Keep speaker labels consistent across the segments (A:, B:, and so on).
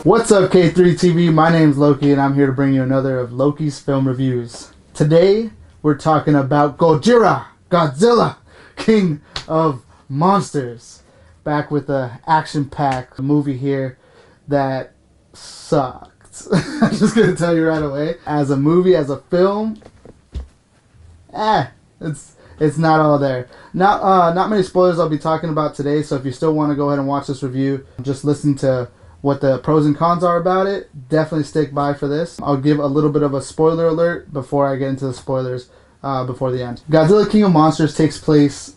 A: What's up, K3 TV? My name's Loki, and I'm here to bring you another of Loki's film reviews. Today, we're talking about Godzilla, King of Monsters. Back with the action-packed movie here that sucked. I'm just gonna tell you right away. As a movie, as a film, it's not all there. Not many spoilers I'll be talking about today, so if you still want to go ahead and watch this review, just listen to what the pros and cons are about it. Definitely stick by for this. I'll give a little bit of a spoiler alert before I get into the spoilers before the end. Godzilla King of Monsters takes place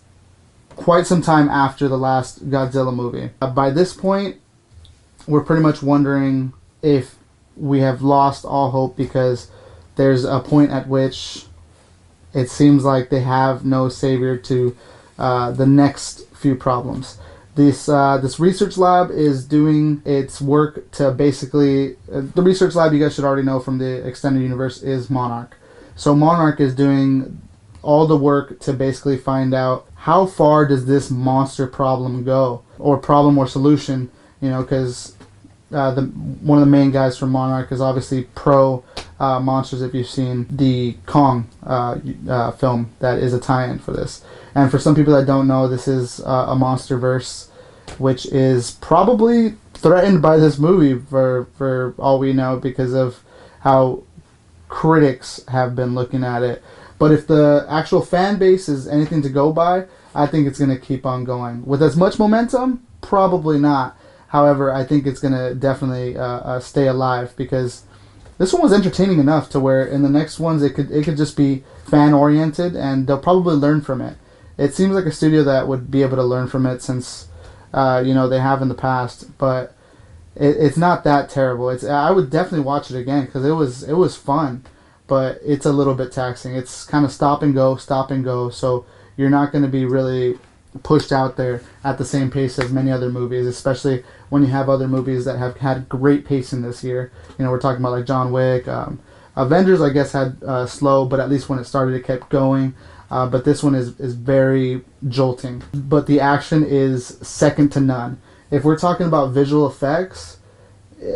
A: quite some time after the last Godzilla movie. By this point, we're pretty much wondering if we have lost all hope, because there's a point at which it seems like they have no savior to the next few problems. This research lab is doing its work to basically... the research lab, you guys should already know from the extended universe, is Monarch. So Monarch is doing all the work to basically find out how far does this monster problem go, or problem or solution, you know, because one of the main guys from Monarch is obviously pro monsters, if you've seen the Kong film that is a tie-in for this. And for some people that don't know, this is a monster verse, which is probably threatened by this movie for all we know, because of how critics have been looking at it. But if the actual fan base is anything to go by, I think it's going to keep on going. With as much momentum, probably not. However, I think it's going to definitely stay alive, because this one was entertaining enough to where in the next ones it could just be fan-oriented, and they'll probably learn from it. It seems like a studio that would be able to learn from it, since you know, they have in the past. But it's not that terrible. I would definitely watch it again, because it was fun, but it's a little bit taxing. It's kind of stop and go, so you're not going to be really pushed out there at the same pace as many other movies, especially when you have other movies that have had great pacing this year. You know, we're talking about like John Wick. Avengers, I guess, had slow, but at least when it started, it kept going. But this one is very jolting. But the action is second to none. If we're talking about visual effects,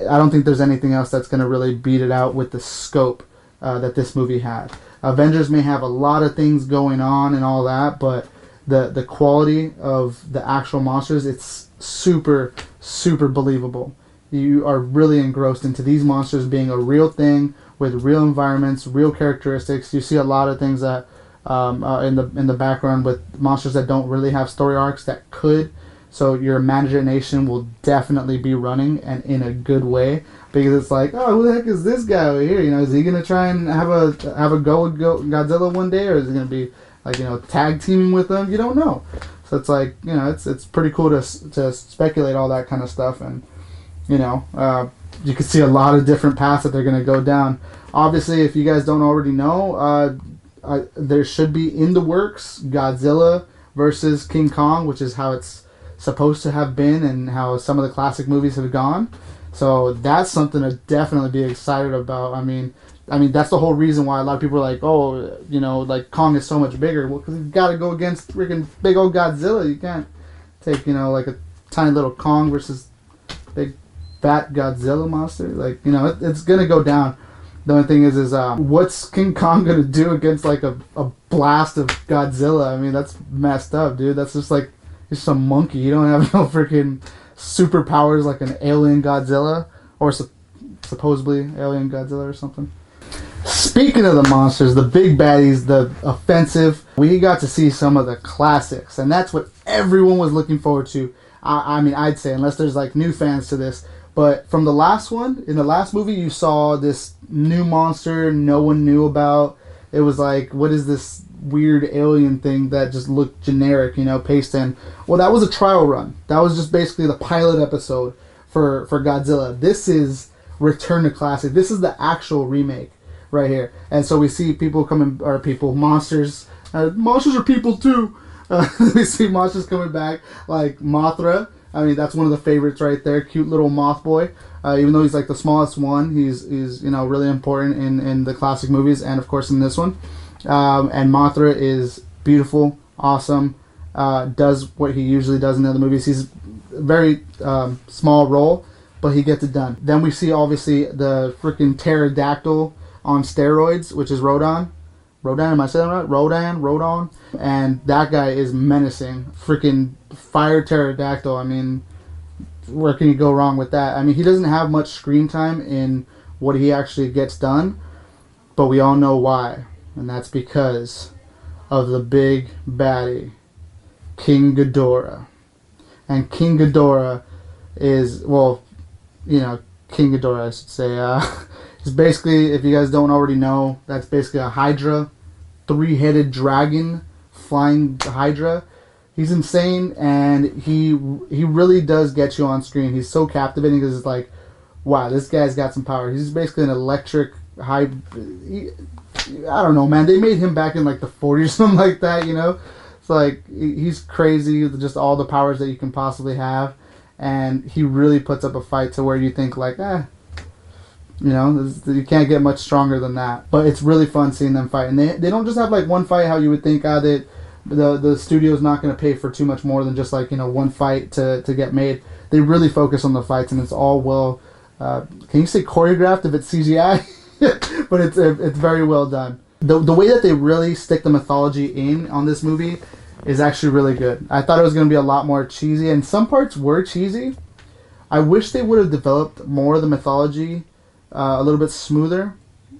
A: I don't think there's anything else that's going to really beat it out with the scope that this movie had. Avengers may have a lot of things going on and all that, but the quality of the actual monsters, it's super, super believable. You are really engrossed into these monsters being a real thing, with real environments, real characteristics. You see a lot of things that in the background with monsters that don't really have story arcs that could. So your imagination will definitely be running, and in a good way, because it's like, oh, who the heck is this guy over here? You know, is he gonna try and have a go with Godzilla one day, or is it gonna be like, you know, tag teaming with them? You don't know. So it's like, you know, it's pretty cool to speculate all that kind of stuff, and you know, you can see a lot of different paths that they're gonna go down. Obviously, if you guys don't already know, there should be in the works Godzilla versus King Kong, which is how it's supposed to have been and how some of the classic movies have gone. So that's something to definitely be excited about. I mean that's the whole reason why a lot of people are like, oh, you know, like Kong is so much bigger. Well, because you got to go against freaking big old Godzilla. You can't take, you know, like a tiny little Kong versus big fat Godzilla monster. Like, you know, it's gonna go down. The only thing is what's King Kong gonna do against like a blast of Godzilla? I mean, that's messed up, dude. That's just like, he's some monkey. You don't have no freaking superpowers like an alien Godzilla, or supposedly alien Godzilla or something. Speaking of the monsters, the big baddies, the offensive, we got to see some of the classics, and that's what everyone was looking forward to. I mean, I'd say, unless there's like new fans to this, but from the last one, in the last movie, you saw this new monster no one knew about. It was like, what is this weird alien thing that just looked generic, you know, pasted in? Well, that was a trial run. That was just basically the pilot episode for Godzilla. This is Return to Classic. This is the actual remake right here. And so we see people coming, or people, monsters. Monsters are people too. We see monsters coming back, like Mothra. I mean, that's one of the favorites right there. Cute little moth boy. Even though he's like the smallest one, he's you know, really important in the classic movies, and of course in this one. And Mothra is beautiful, awesome, does what he usually does in the other movies. He's a very small role, but he gets it done. Then we see obviously the freaking pterodactyl on steroids, which is Rodan. Rodan, am I saying that right? Rodan. And that guy is menacing. Freaking fire pterodactyl. I mean, where can you go wrong with that? I mean, he doesn't have much screen time in what he actually gets done, but we all know why. And that's because of the big baddie, King Ghidorah. And King Ghidorah is, well, you know, King Ghidorah, I should say. It's basically, if you guys don't already know, that's basically a Hydra, 3-headed dragon, flying Hydra. He's insane, and he really does get you on screen. He's so captivating because it's like, wow, this guy's got some power. He's basically an electric I don't know, man. They made him back in like the 40s or something like that, you know? It's like, he's crazy with just all the powers that you can possibly have. And he really puts up a fight to where you think like, you know, you can't get much stronger than that. But it's really fun seeing them fight. And they don't just have like one fight how you would think that the studio's not going to pay for too much more than just like, you know, one fight to get made. They really focus on the fights, and it's all well, can you say choreographed if it's CGI? But it's very well done. The way that they really stick the mythology in on this movie is actually really good. I thought it was going to be a lot more cheesy, and some parts were cheesy. I wish they would have developed more of the mythology a little bit smoother.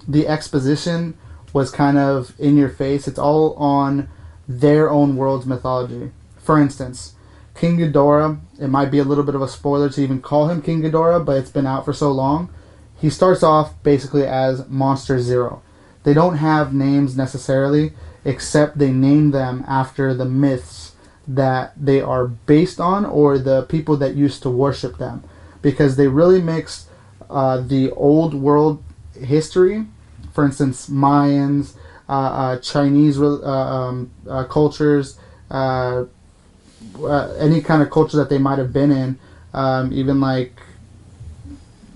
A: The exposition was kind of in your face. It's all on their own world's mythology. For instance, King Ghidorah, it might be a little bit of a spoiler to even call him King Ghidorah, but it's been out for so long. He starts off basically as Monster Zero. They don't have names necessarily, except they name them after the myths that they are based on or the people that used to worship them. Because they really mix the old world history, for instance, Mayans, Chinese cultures, any kind of culture that they might have been in, even like,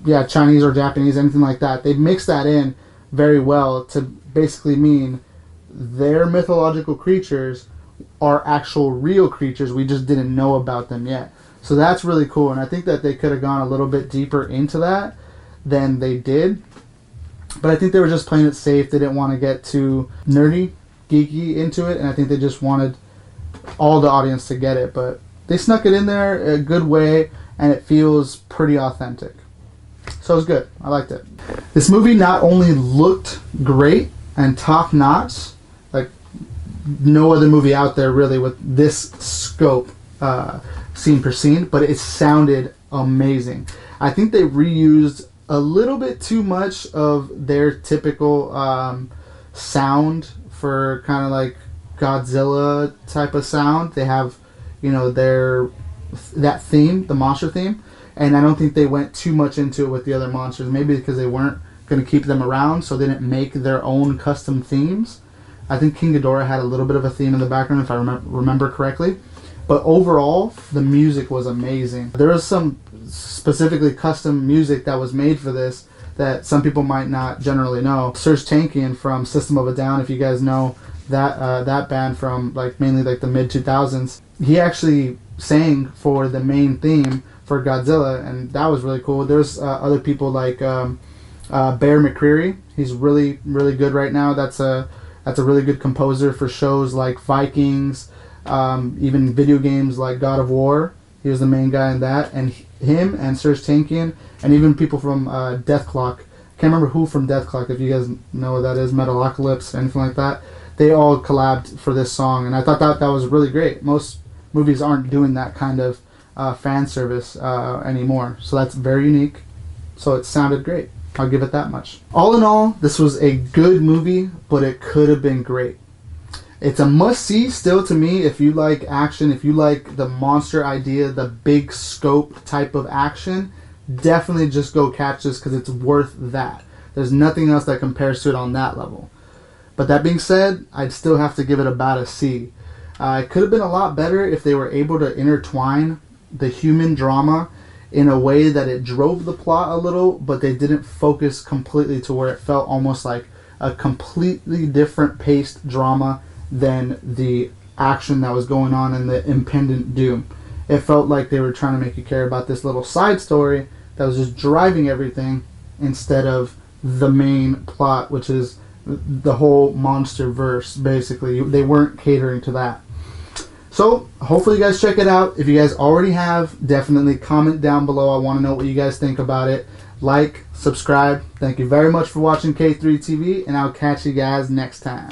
A: yeah, Chinese or Japanese, anything like that. They mix that in very well to basically mean their mythological creatures are actual real creatures. We just didn't know about them yet. So that's really cool, and I think that they could have gone a little bit deeper into that than they did. But I think they were just playing it safe. They didn't want to get too nerdy, geeky into it, and I think they just wanted all the audience to get it. But they snuck it in there a good way, and it feels pretty authentic. So it was good. I liked it. This movie not only looked great and top-notch, like no other movie out there really with this scope, scene per scene, but it sounded amazing. I think they reused a little bit too much of their typical sound for kind of like Godzilla type of sound. They have, you know, that theme, the monster theme, and I don't think they went too much into it with the other monsters. Maybe because they weren't going to keep them around, so they didn't make their own custom themes. I think King Ghidorah had a little bit of a theme in the background, if I remember correctly. But overall, the music was amazing. There was some specifically custom music that was made for this that some people might not generally know. Serj Tankian from System of a Down, if you guys know that band from like mainly like the mid-2000s, he actually sang for the main theme for Godzilla, and that was really cool. There's other people like Bear McCreary. He's really, really good right now. That's a really good composer for shows like Vikings, even video games like God of War. He was the main guy in that, and him and Serj Tankian, and even people from Death Clock. Can't remember who from Death Clock, if you guys know what that is, Metalocalypse, anything like that. They all collabed for this song, and I thought that was really great. Most movies aren't doing that kind of fan service anymore, so that's very unique. So it sounded great. I'll give it that much. All in all, this was a good movie, but it could have been great. It's a must-see still to me if you like action, if you like the monster idea, the big scope type of action. Definitely just go catch this because it's worth that. There's nothing else that compares to it on that level. But that being said, I'd still have to give it about a C. It could have been a lot better if they were able to intertwine the human drama in a way that it drove the plot a little, but they didn't focus completely to where it felt almost like a completely different paced drama than the action that was going on in the impending doom. It felt like they were trying to make you care about this little side story that was just driving everything instead of the main plot, which is the whole monster verse. Basically, they weren't catering to that. So hopefully you guys check it out. If you guys already have, definitely comment down below. I want to know what you guys think about it. Like, subscribe. Thank you very much for watching K3 TV, and I'll catch you guys next time.